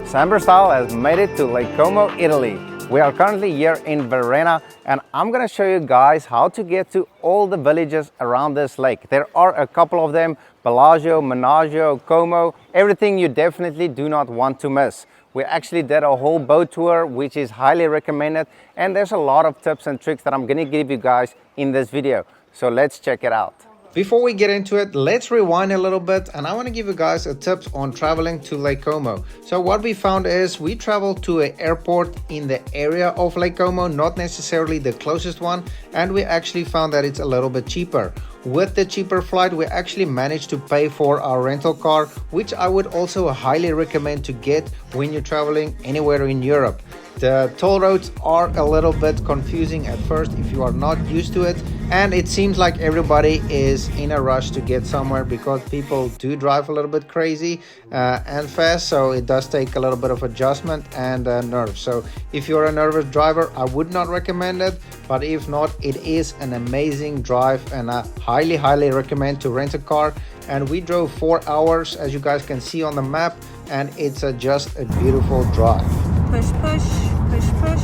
Samber Style has made it to Lake Como, Italy. We are currently here in Varenna and I'm gonna show you guys how to get to all the villages around this lake. There are a couple of them: Bellagio, Menaggio, Como, everything you definitely do not want to miss. We actually did a whole boat tour, which is highly recommended, and there's a lot of tips and tricks that I'm gonna give you guys in this video. So let's check it out. Before we get into it, let's rewind a little bit, and I want to give you guys a tips on traveling to Lake Como. So what we found is we traveled to an airport in the area of Lake Como, not necessarily the closest one, and we actually found that it's a little bit cheaper. With the cheaper flight, we actually managed to pay for our rental car, which I would also highly recommend to get when you're traveling anywhere in Europe. The toll roads are a little bit confusing at first if you are not used to it, and it seems like everybody is in a rush to get somewhere because people do drive a little bit crazy and fast, so it does take a little bit of adjustment and nerves. So if you're a nervous driver, I would not recommend it, but if not, it is an amazing drive and I highly recommend to rent a car. And we drove 4 hours, as you guys can see on the map, and it's just a beautiful drive. Push, push, push, push.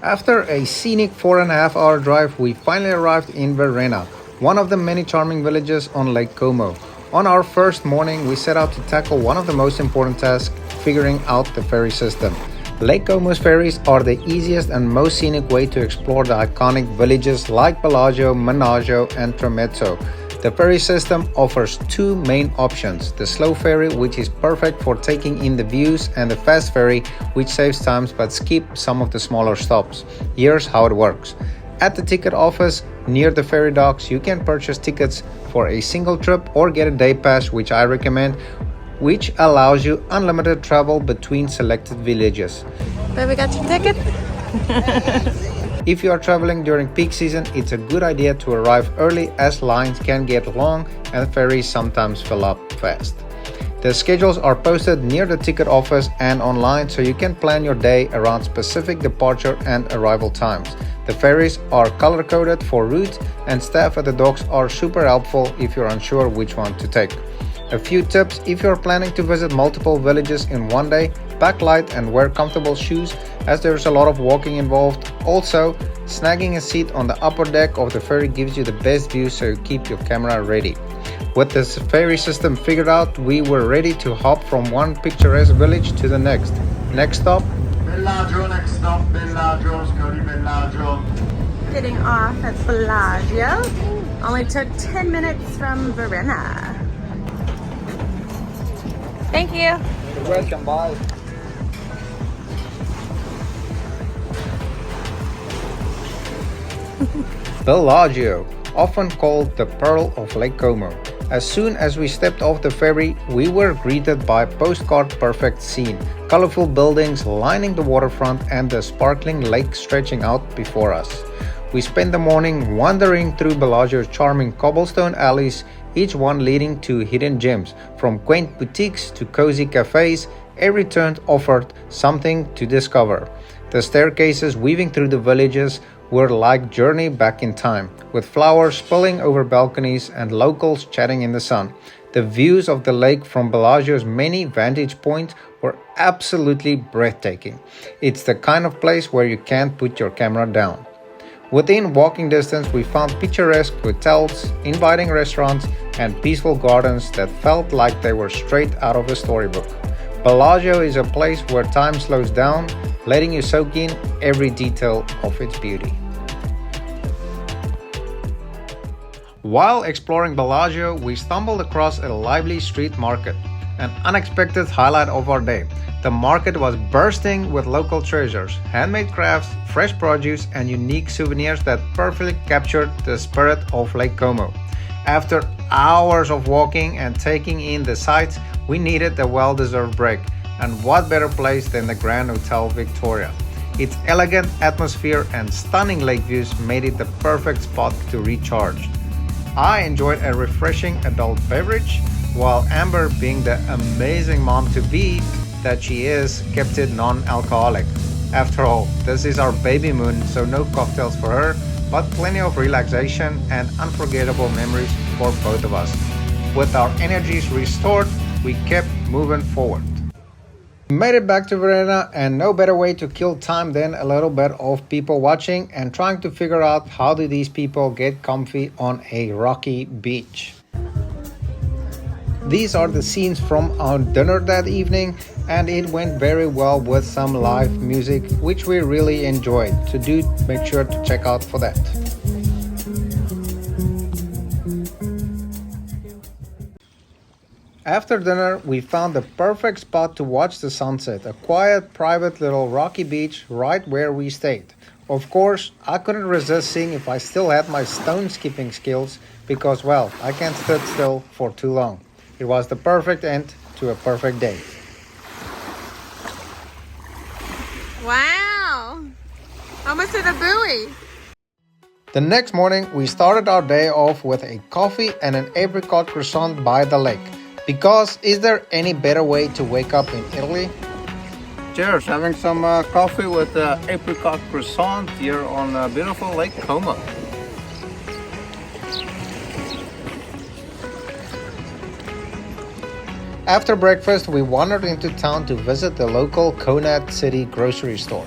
After a scenic 4.5 hour drive, we finally arrived in Varenna, one of the many charming villages on Lake Como. On our first morning, we set out to tackle one of the most important tasks, figuring out the ferry system. Lake Como's ferries are the easiest and most scenic way to explore the iconic villages like Bellagio, Menaggio, and Tremezzo. The ferry system offers two main options: the slow ferry, which is perfect for taking in the views, and the fast ferry, which saves time but skips some of the smaller stops. Here's how it works. At the ticket office near the ferry docks, you can purchase tickets for a single trip or get a day pass, which I recommend, which allows you unlimited travel between selected villages. Baby, got your ticket? If you are traveling during peak season, it's a good idea to arrive early as lines can get long and ferries sometimes fill up fast. The schedules are posted near the ticket office and online, so you can plan your day around specific departure and arrival times. The ferries are color-coded for route, and staff at the docks are super helpful if you're unsure which one to take. A few tips: if you're planning to visit multiple villages in one day, pack light and wear comfortable shoes as there's a lot of walking involved. Also, snagging a seat on the upper deck of the ferry gives you the best view, so you keep your camera ready. With this ferry system figured out, we were ready to hop from one picturesque village to the next. Next stop? Bellagio, next stop, Bellagio, Scotty Bellagio. Getting off at Bellagio. Only took 10 minutes from Varenna. Thank you. You're welcome, bye. Bellagio, often called the Pearl of Lake Como. As soon as we stepped off the ferry, we were greeted by a postcard-perfect scene: colorful buildings lining the waterfront and the sparkling lake stretching out before us. We spent the morning wandering through Bellagio's charming cobblestone alleys, each one leading to hidden gems. From quaint boutiques to cozy cafes, every turn offered something to discover. The staircases weaving through the villages were like journey back in time, with flowers spilling over balconies and locals chatting in the sun. The views of the lake from Bellagio's many vantage points were absolutely breathtaking. It's the kind of place where you can't put your camera down. Within walking distance, we found picturesque hotels, inviting restaurants, and peaceful gardens that felt like they were straight out of a storybook. Bellagio is a place where time slows down, letting you soak in every detail of its beauty. While exploring Bellagio, we stumbled across a lively street market, an unexpected highlight of our day. The market was bursting with local treasures, handmade crafts, fresh produce, and unique souvenirs that perfectly captured the spirit of Lake Como. After hours of walking and taking in the sights, we needed a well-deserved break, and what better place than the Grand Hotel Victoria. Its elegant atmosphere and stunning lake views made it the perfect spot to recharge. I enjoyed a refreshing adult beverage, while Amber, being the amazing mom-to-be that she is, kept it non-alcoholic. After all, this is our baby moon, so no cocktails for her, but plenty of relaxation and unforgettable memories for both of us. with our energies restored, we kept moving forward. We made it back to Varenna, and no better way to kill time than a little bit of people watching and trying to figure out how do these people get comfy on a rocky beach. These are the scenes from our dinner that evening, and it went very well with some live music, which we really enjoyed. So do make sure to check out for that. After dinner, we found the perfect spot to watch the sunset, a quiet, private little rocky beach right where we stayed. Of course, I couldn't resist seeing if I still had my stone skipping skills because, well, I can't sit still for too long. It was the perfect end to a perfect day. Wow! Almost to the buoy. The next morning, we started our day off with a coffee and an apricot croissant by the lake. Because is there any better way to wake up in Italy? Cheers, having some coffee with apricot croissant here on beautiful Lake Como. After breakfast, we wandered into town to visit the local Conad City grocery store.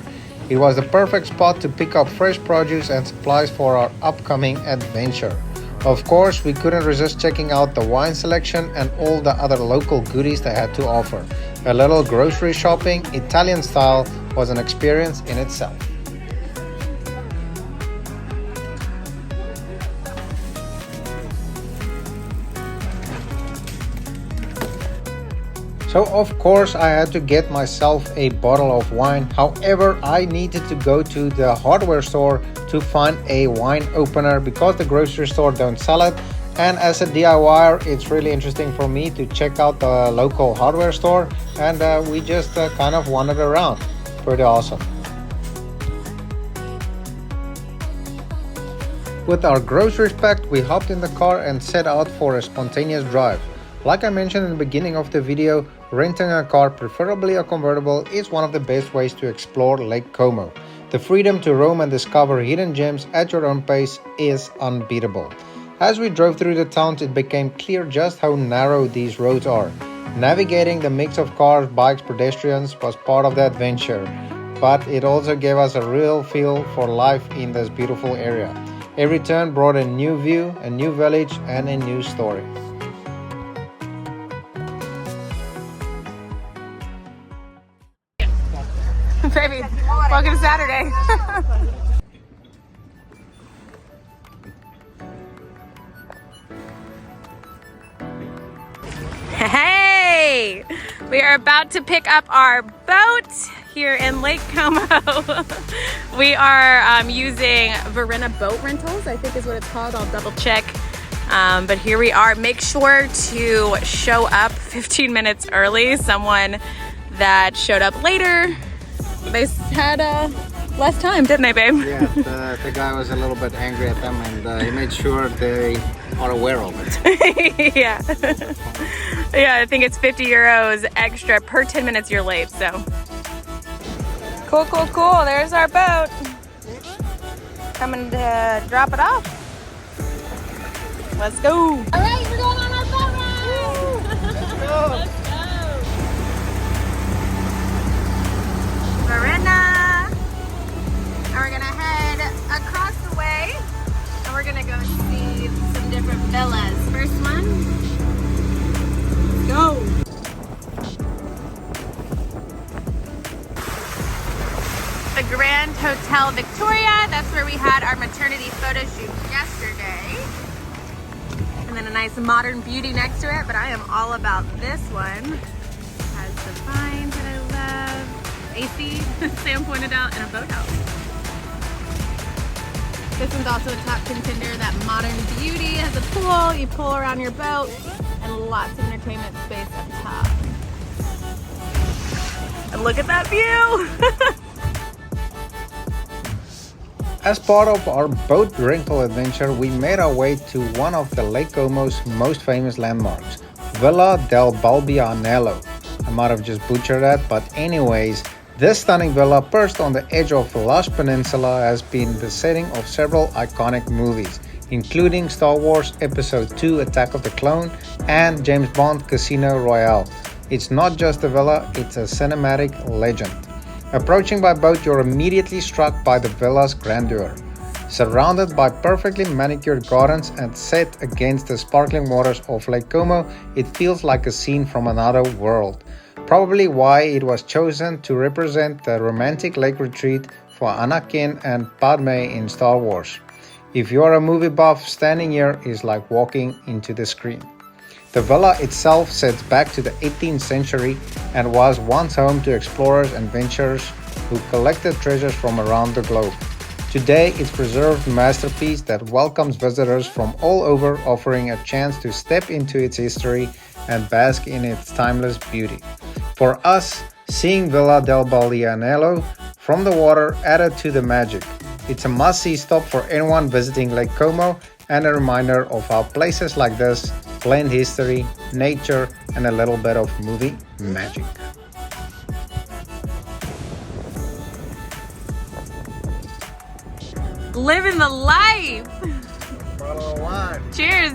It was the perfect spot to pick up fresh produce and supplies for our upcoming adventure. Of course, we couldn't resist checking out the wine selection and all the other local goodies they had to offer. A little grocery shopping, Italian style, was an experience in itself. So of course I had to get myself a bottle of wine. However, I needed to go to the hardware store to find a wine opener because the grocery store don't sell it. And as a DIYer, it's really interesting for me to check out the local hardware store, and we just kind of wandered around. Pretty awesome. With our groceries packed, we hopped in the car and set out for a spontaneous drive. Like I mentioned in the beginning of the video, renting a car, preferably a convertible, is one of the best ways to explore Lake Como. The freedom to roam and discover hidden gems at your own pace is unbeatable. As we drove through the towns, it became clear just how narrow these roads are. Navigating the mix of cars, bikes, pedestrians was part of the adventure, but it also gave us a real feel for life in this beautiful area. Every turn brought a new view, a new village, and a new story. Baby, welcome to Saturday. Hey! We are about to pick up our boat here in Lake Como. We are using Varenna boat rentals, I think is what it's called. I'll double check. But here we are. Make sure to show up 15 minutes early. Someone that showed up later, they had less time, didn't they, babe? Yeah, the guy was a little bit angry at them, and he made sure they are aware of it. Yeah. Yeah, I think it's 50 euros extra per 10 minutes you're late, so. Cool, cool, cool. There's our boat. Coming to drop it off. Let's go. All right, we're going on our boat ride. Let's go. Let's go. Varenna. And we're gonna head across the way and we're gonna go see some different villas. First one, let's go. The Grand Hotel Victoria, that's where we had our maternity photo shoot yesterday. And then a nice modern beauty next to it, but I am all about this one. It has the vines that I love. AC, Sam pointed out, and a boathouse. This one's also a top contender, that modern beauty. Has a pool, you pull around your boat, and lots of entertainment space up top. And look at that view! As part of our boat rental adventure, we made our way to one of the Lake Como's most famous landmarks, Villa del Balbianello. I might have just butchered that, but anyways, this stunning villa, perched on the edge of the lush peninsula, has been the setting of several iconic movies. including Star Wars Episode 2 Attack of the Clone and James Bond Casino Royale. It's not just a villa, it's a cinematic legend. Approaching by boat, you're immediately struck by the villa's grandeur. Surrounded by perfectly manicured gardens and set against the sparkling waters of Lake Como, it feels like a scene from another world. Probably why it was chosen to represent the romantic lake retreat for Anakin and Padme in Star Wars. If you're a movie buff, standing here is like walking into the screen. The villa itself sets back to the 18th century and was once home to explorers and adventurers who collected treasures from around the globe. Today, it's a preserved masterpiece that welcomes visitors from all over, offering a chance to step into its history and bask in its timeless beauty. For us, seeing Villa del Balbianello from the water added to the magic. It's a must-see stop for anyone visiting Lake Como and a reminder of how places like this blend history, nature, and a little bit of movie magic. Living the life! Bottle of wine. Cheers!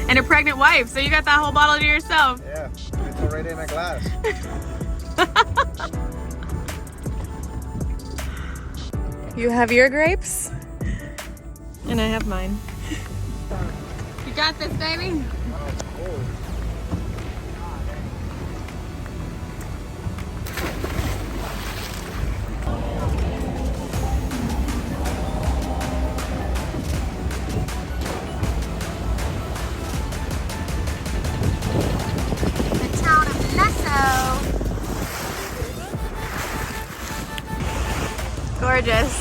And a pregnant wife, so you got that whole bottle to yourself. Yeah, it's already in a glass. You have your grapes, and I have mine. You got this, baby. The town of Lessona. Gorgeous.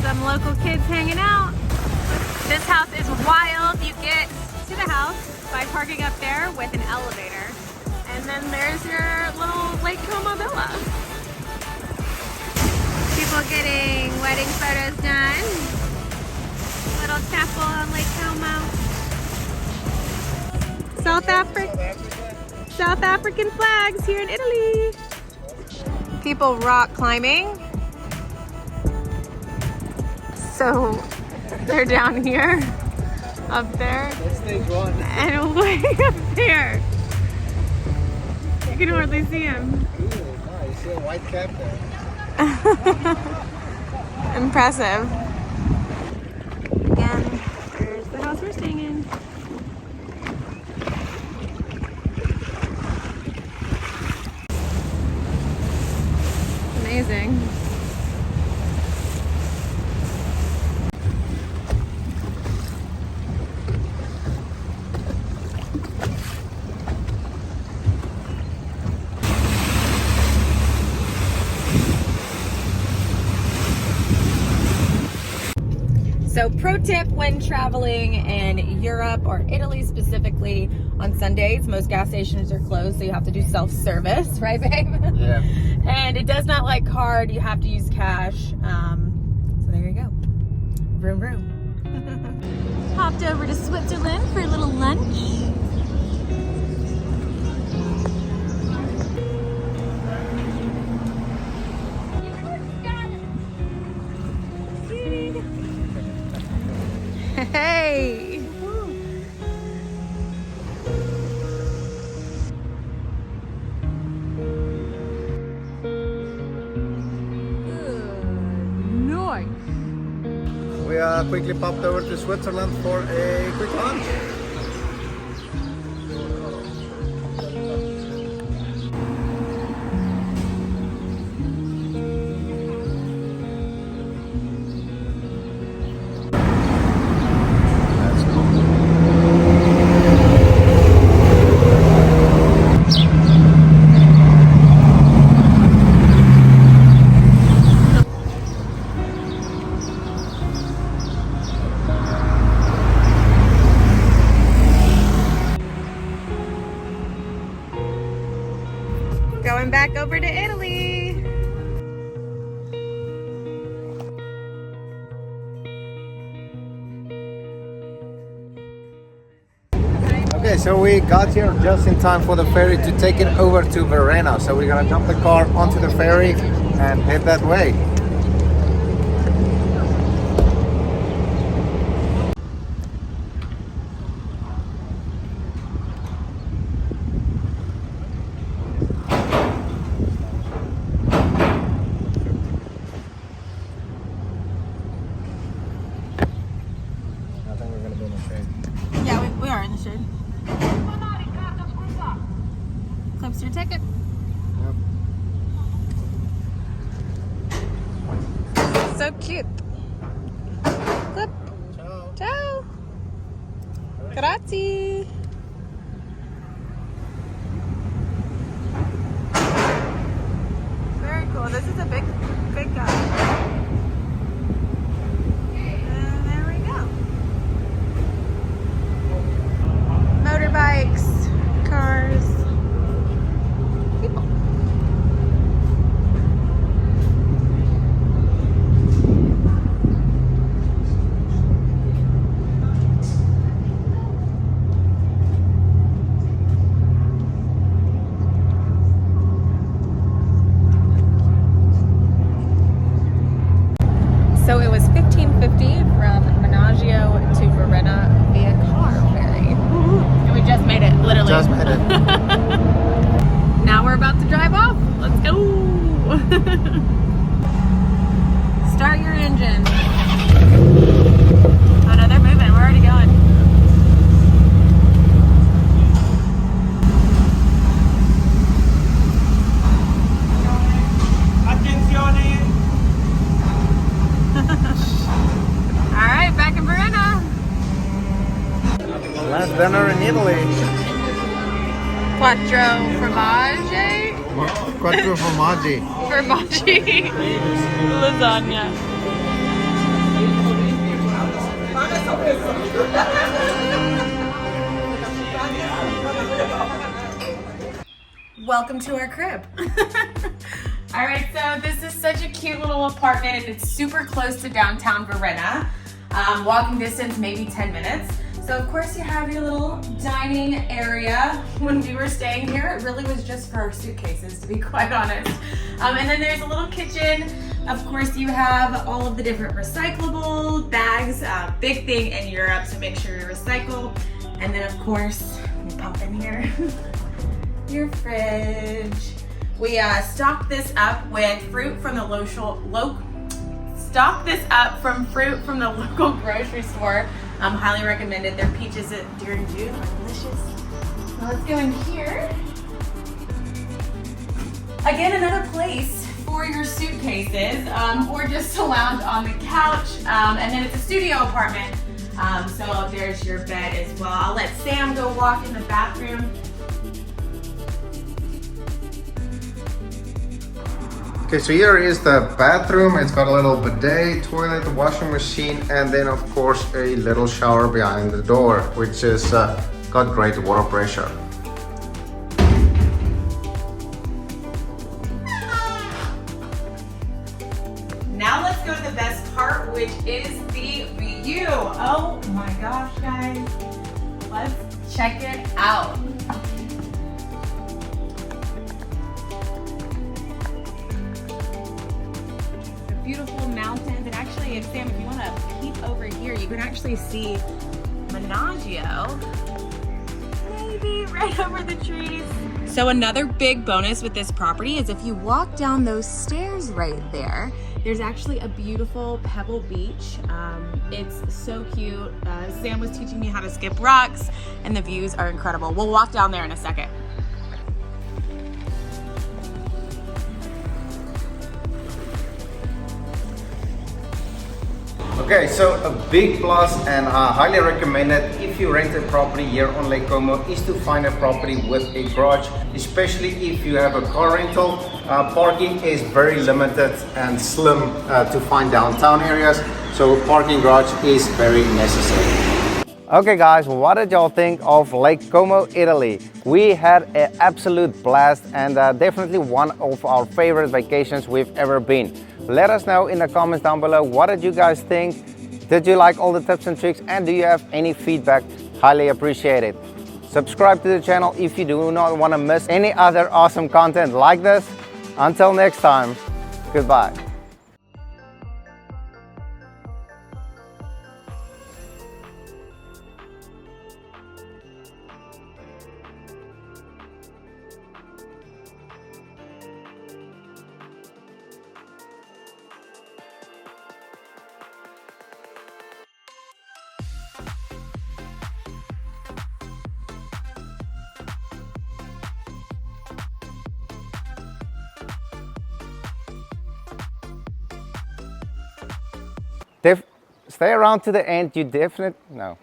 Some local kids hanging out. This house is wild. You get to the house by parking up there with an elevator. And then there's your little Lake Como villa. People getting wedding photos done. Little chapel on Lake Como. South African flags here in Italy. People rock climbing. So they're down here, up there, That's stage one. and way up there. You can hardly see him. Ooh, nice. You see a white cap there. Impressive. Again, here's the house we're staying in. Amazing. So pro tip when traveling in Europe or Italy specifically, on Sundays, most gas stations are closed, so you have to do self-service, right babe? Yeah. And it does not like card, you have to use cash. So there you go. Vroom vroom. Hopped over to Switzerland for a little lunch. Hey! Nice! We quickly popped over to Switzerland for a quick lunch. Going back over to Italy. Okay, so we got here just in time for the ferry to take it over to Varenna. So we're gonna jump the car onto the ferry and head that way. Yeah, we are in the shade. Clips your ticket. So cute. Clip. Ciao. Ciao. Grazie. Very cool. This is a big guy. And there we go. Motorbikes, cars, people. So it was $15.50 from Bellagio to Varenna via car ferry. And we just made it, literally. Just made it. Now we're about to drive off. Let's go. Start your engine. Oh no, they're moving. We're already going. All right, back in Varenna. Last dinner in Italy. Quattro formaggi. Quattro formaggi. Formaggi. Lasagna. Welcome to our crib. All right, so this is such a cute little apartment and it's super close to downtown Varenna. Walking distance, maybe 10 minutes. So of course you have your little dining area. When we were staying here, it really was just for our suitcases, to be quite honest. And then there's a little kitchen. Of course you have all of the different recyclable bags, big thing in Europe, so make sure you recycle. And then of course, we pop in here, your fridge. We stocked this up with fruit from the local grocery store. Highly recommended. Their peaches during June are delicious. Now let's go in here. Again, another place for your suitcases or just to lounge on the couch. And then it's a studio apartment. So there's your bed as well. I'll let Sam go walk in the bathroom. Okay, so here is the bathroom. It's got a little bidet, toilet, washing machine, and then of course a little shower behind the door, which is got great water pressure. Now let's go to the best part, which is the view. Oh my gosh, guys. Let's check it out. Beautiful mountains, and actually, Sam, if you want to peek over here, you can actually see Bellagio, maybe right over the trees. So another big bonus with this property is if you walk down those stairs right there, there's actually a beautiful pebble beach. It's so cute. Sam was teaching me how to skip rocks, and the views are incredible. We'll walk down there in a second. Okay, so a big plus, and I highly recommend it if you rent a property here on Lake Como, is to find a property with a garage, especially if you have a car rental. Parking is very limited and slim to find downtown areas, so parking garage is very necessary. Okay guys, what did y'all think of Lake Como, Italy? We had an absolute blast and definitely one of our favorite vacations we've ever been. Let us know in the comments down below, what did you guys think? Did you like all the tips and tricks, and do you have any feedback? Highly appreciate it. Subscribe to the channel if you do not want to miss any other awesome content like this. Until next time, goodbye. Stay around to the end. You definitely no.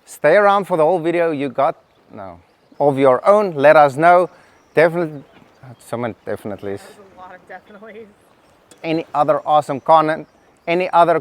Stay around for the whole video. You got no of your own. Let us know. Definitely, someone definitely. There's a lot of definitely. Any other awesome content? Any other